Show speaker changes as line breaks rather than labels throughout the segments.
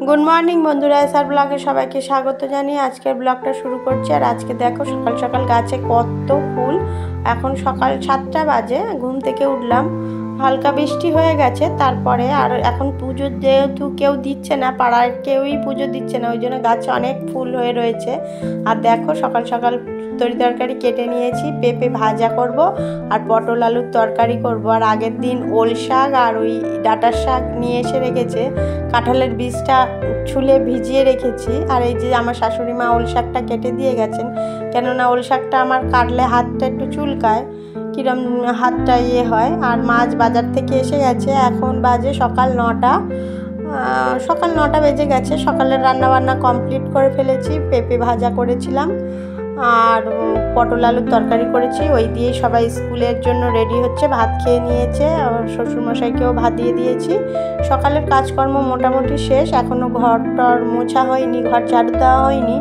Good morning বন্ধুরা, SR ব্লগে সবাইকে স্বাগত জানিয়ে আজকের ব্লগটা শুরু করছি। আর আজকে দেখো সকাল সকাল গাছে কত ফুল। এখন সকাল 7টা বাজে, ঘুম থেকে উঠলাম, হালকা বৃষ্টি হয়ে গেছে। তারপরে আর এখন পুজো যেহেতু কেউ দিচ্ছে না, পাড়ার কেউই পুজো দিচ্ছে না, ওই জন্য গাছে অনেক ফুল হয়ে রয়েছে। আর দেখো সকাল সকাল তরি তরকারি কেটে নিয়েছি, পেঁপে ভাজা করব আর পটল আলুর তরকারি করব। আর আগের দিন ওল শাক আর ওই ডাঁটার শাক নিয়ে এসে রেখেছে, কাঁঠালের বীজটা ছুলে ভিজিয়ে রেখেছি। আর এই যে আমার শাশুড়ি মা ওল শাকটা কেটে দিয়ে গেছেন, কেননা ওল শাকটা আমার কাটলে হাতটা একটু চুলকায়, কিরম হাতটা হয়। আর মাছ বাজার থেকে এসে গেছে, এখন বাজে সকাল 9টা বেজে গেছে। সকালের রান্নাবান্না কমপ্লিট করে ফেলেছি, পেঁপে ভাজা করেছিলাম আর পটল আলুর তরকারি করেছি, ওই দিয়েই সবাই স্কুলের জন্য রেডি হচ্ছে, ভাত খেয়ে নিয়েছে। শ্বশুরমশাইকেও ভাত দিয়ে দিয়েছি। সকালের কাজকর্ম মোটামুটি শেষ, এখনও ঘর টর মোছা হয়নি, ঘর ঝাড়ু দেওয়া হয়নি।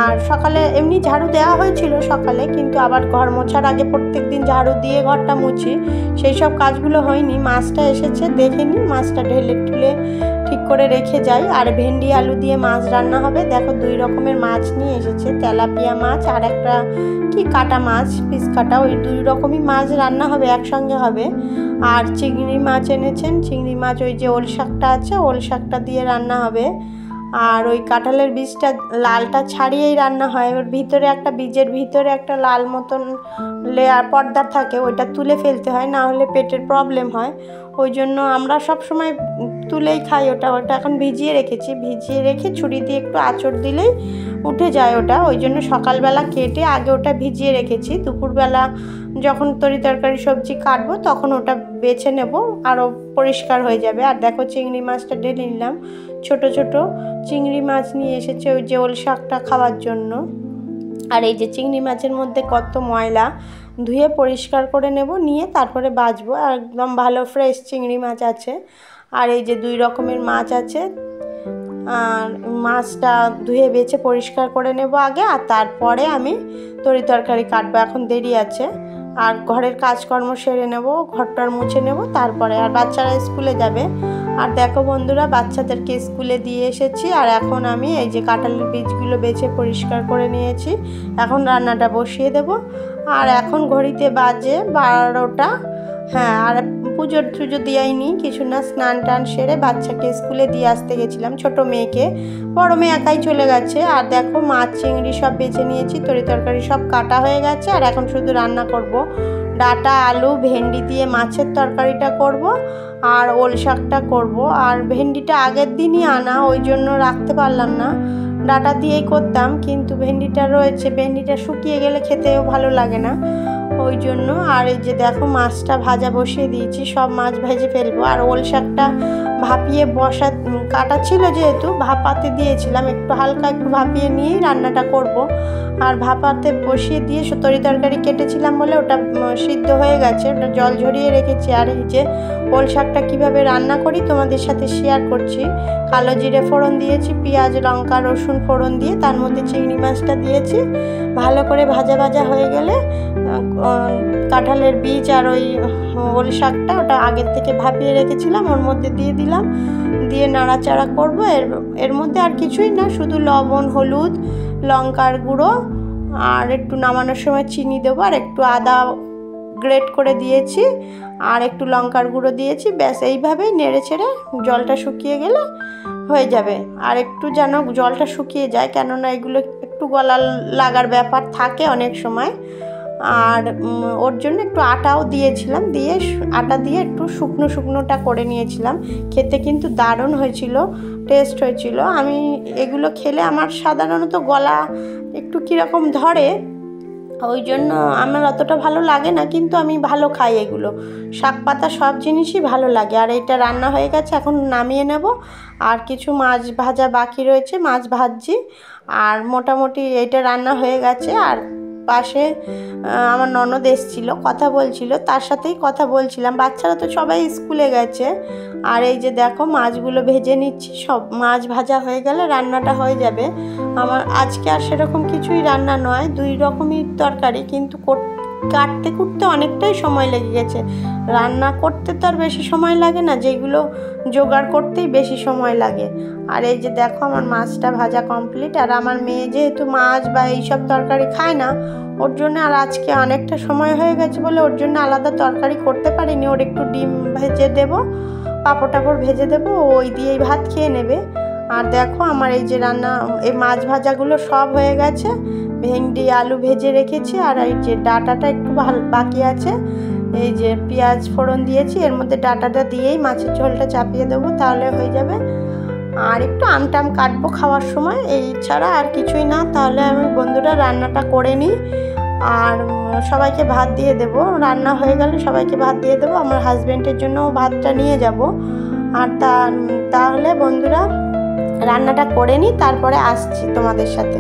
আর সকালে এমনি ঝাড়ু দেওয়া হয়েছিল সকালে, কিন্তু আবার ঘর মোছার আগে প্রত্যেক দিন ঝাড়ু দিয়ে ঘরটা মুছি, সেই সব কাজগুলো হয়নি। মাছটা এসেছে, দেখে নিই, মাছটা ঢেলে ঢুলে ঠিক করে রেখে যাই। আর ভেন্ডি আলু দিয়ে মাছ রান্না হবে। দেখো 2 রকমের মাছ নিয়ে এসেছে, তেলাপিয়া মাছ আর একটা কি কাটা মাছ, পিস কাটা, ওই 2 রকমই মাছ রান্না হবে, একসঙ্গে হবে। আর চিংড়ি মাছ এনেছেন, চিংড়ি মাছ ওই যে ওল শাকটা আছে, ওল শাকটা দিয়ে রান্না হবে। আর ওই কাঁঠালের বীজটা লালটা ছাড়িয়েই রান্না হয়, ওর ভিতরে একটা বীজের ভিতরে একটা লাল মতন লেয়ার পর্দা থাকে, ওইটা তুলে ফেলতে হয়, না হলে পেটের প্রবলেম হয়। ওই জন্য আমরা সব সময় তুলেই খাই ওটা এখন ভিজিয়ে রেখেছি, ভিজিয়ে রেখে ছুরি দিয়ে একটু আঁচড় দিলেই উঠে যায় ওটা। ওই জন্য সকালবেলা কেটে আগে ওটা ভিজিয়ে রেখেছি, দুপুরবেলা যখন তরি তরকারি সবজি কাটবো তখন ওটা বেছে নেব, আরও পরিষ্কার হয়ে যাবে। আর দেখো চিংড়ি মাছটা ঢেলে নিলাম, ছোট ছোট চিংড়ি মাছ নিয়ে এসেছে ওই যে ওল শাকটা খাওয়ার জন্য। আর এই যে চিংড়ি মাছের মধ্যে কত ময়লা, ধুয়ে পরিষ্কার করে নেব, নিয়ে তারপরে বাছবো। একদম ভালো ফ্রেশ চিংড়ি মাছ আছে। আর এই যে 2 রকমের মাছ আছে, আর মাছটা ধুয়ে বেছে পরিষ্কার করে নেব আগে, আর তারপরে আমি তরি তরকারি কাটবো, এখন দেরি আছে। আর ঘরের কাজকর্ম সেরে নেব, ঘরটার মুছে নেব তারপরে। আর বাচ্চারা স্কুলে যাবে। আর দেখো বন্ধুরা, বাচ্চাদেরকে স্কুলে দিয়ে এসেছি। আর এখন আমি এই যে কাঁঠালের বীজগুলো বেছে পরিষ্কার করে নিয়েছি, এখন রান্নাটা বসিয়ে দেব। আর এখন ঘড়িতে বাজে 12টা। হ্যাঁ, আর পুজো দিয়াইনি কিছু না, স্নান টান সেরে বাচ্চাকে স্কুলে দিয়ে আসতে গেছিলাম, ছোট মেয়েকে। বড় মেয়ে একাই চলে গেছে। আর দেখো মাছ চিংড়ি সব বেছে নিয়েছি, তরি তরকারি সব কাটা হয়ে গেছে। আর এখন শুধু রান্না করব, ডাঁটা আলু ভেন্ডি দিয়ে মাছের তরকারিটা করব, আর ওল শাকটা করব। আর ভেন্ডিটা আগের দিনই আনা, ওই জন্য রাখতে পারলাম না, ডাঁটা দিয়েই করতাম, কিন্তু ভেন্ডিটা রয়েছে, ভেন্ডিটা শুকিয়ে গেলে খেতেও ভালো লাগে না, ওই জন্য। আর এই যে দেখো মাছটা ভাজা বসিয়ে দিয়েছি, সব মাছ ভেজে ফেলবো। আর ওল শাকটা ভাপিয়ে কাটা ছিল, যেহেতু ভাপাতে দিয়েছিলাম, একটু হালকা একটু ভাপিয়ে নিয়েই রান্নাটা করব। আর ভাপাতে বসিয়ে দিয়ে তরি তরকারি কেটেছিলাম বলে ওটা সিদ্ধ হয়ে গেছে, ওটা জল ঝরিয়ে রেখেছি। আর এই যে ওল শাকটা কীভাবে রান্না করি তোমাদের সাথে শেয়ার করছি। কালো জিরে ফোড়ন দিয়েছি, পেঁয়াজ লঙ্কা রসুন ফোড়ন দিয়ে তার মধ্যে চিংড়ি মাছটা দিয়েছি, ভালো করে ভাজা ভাজা হয়ে গেলে কাঁঠালের বীজ আর ওই ওল শাকটা ওটা আগের থেকে ভাপিয়ে রেখেছিলাম ওর মধ্যে দিয়ে দিলাম, দিয়ে নাড়াচাড়া করবো। এর মধ্যে আর কিছুই না, শুধু লবণ হলুদ লঙ্কার গুঁড়ো আর একটু নামানোর সময় চিনি দেবো, আর একটু আদা গ্রেট করে দিয়েছি, আর একটু লঙ্কার গুঁড়ো দিয়েছি, ব্যাস। এইভাবেই নেড়ে ছেড়ে জলটা শুকিয়ে গেলে হয়ে যাবে। আর একটু যেন জলটা শুকিয়ে যায়, কেননা এগুলো একটু গলা লাগার ব্যাপার থাকে অনেক সময়। আর ওর জন্য একটু আটাও দিয়েছিলাম, দিয়ে আটা দিয়ে একটু শুকনোটা করে নিয়েছিলাম। খেতে কিন্তু দারুণ হয়েছিল, টেস্ট হয়েছিল। আমি এগুলো খেলে আমার সাধারণত গলা একটু কীরকম ধরে, ওই জন্য আমার অতটা ভালো লাগে না, কিন্তু আমি ভালো খাই এগুলো, শাক পাতা সব জিনিসই ভালো লাগে। আর এটা রান্না হয়ে গেছে, এখন নামিয়ে নেব। আর কিছু মাছ ভাজা বাকি রয়েছে, মাছ ভাজছি। আর মোটামুটি এটা রান্না হয়ে গেছে। আর পাশে আমার ননদ এসেছিল, কথা বলছিল, তার সাথেই কথা বলছিলাম। বাচ্চারা তো সবাই স্কুলে গেছে। আর এই যে দেখো মাছগুলো ভেজে নিচ্ছি, সব মাছ ভাজা হয়ে গেলে রান্নাটা হয়ে যাবে। আমার আজকে আর সেরকম কিছুই রান্না নয়, 2 রকমই তরকারি, কিন্তু কাটতে কুটতে অনেকটাই সময় লেগে গেছে। রান্না করতে তো আর বেশি সময় লাগে না, যেগুলো জোগাড় করতেই বেশি সময় লাগে। আর এই যে দেখো আমার মাছটা ভাজা কমপ্লিট। আর আমার মেয়ে যেহেতু মাছ বা এইসব তরকারি খায় না, ওর জন্য আর আজকে অনেকটা সময় হয়ে গেছে বলে ওর জন্য আলাদা তরকারি করতে পারিনি। ওর একটু ডিম ভেজে দেবো, পাঁপড় টাপড় ভেজে দেবো, ওই দিয়েই ভাত খেয়ে নেবে। আর দেখো আমার এই যে রান্না, এই মাছ ভাজাগুলো সব হয়ে গেছে। ভেন্ডি আলু ভেজে রেখেছি, আর এই যে ডাঁটাটা একটু বাকি আছে। এই যে পেঁয়াজ ফোড়ন দিয়েছি, এর মধ্যে ডাঁটাটা দিয়েই মাছের ঝোলটা চাপিয়ে দেবো, তাহলে হয়ে যাবে। আর একটু আমটাম কাটবো খাওয়ার সময়, এই ছাড়া আর কিছুই না। তাহলে আমি বন্ধুরা রান্নাটা করে নিই আর সবাইকে ভাত দিয়ে দেব। রান্না হয়ে গেলে সবাইকে ভাত দিয়ে দেবো, আমার হাজব্যান্ডের জন্য ভাতটা নিয়ে যাব। আর তাহলে বন্ধুরা রান্নাটা করে নিই, তারপরে আসছি তোমাদের সাথে।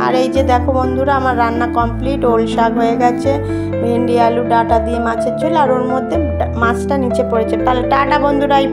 আর এই যে দেখো বন্ধুরা আমার রান্না কমপ্লিট। ওল শাক হয়ে গেছে, ভেন্ডি আলু ডাঁটা দিয়ে মাছের ঝোল, আর ওর মধ্যে মাছটা নিচে পড়েছে। তাহলে টাটা বন্ধুরা, এই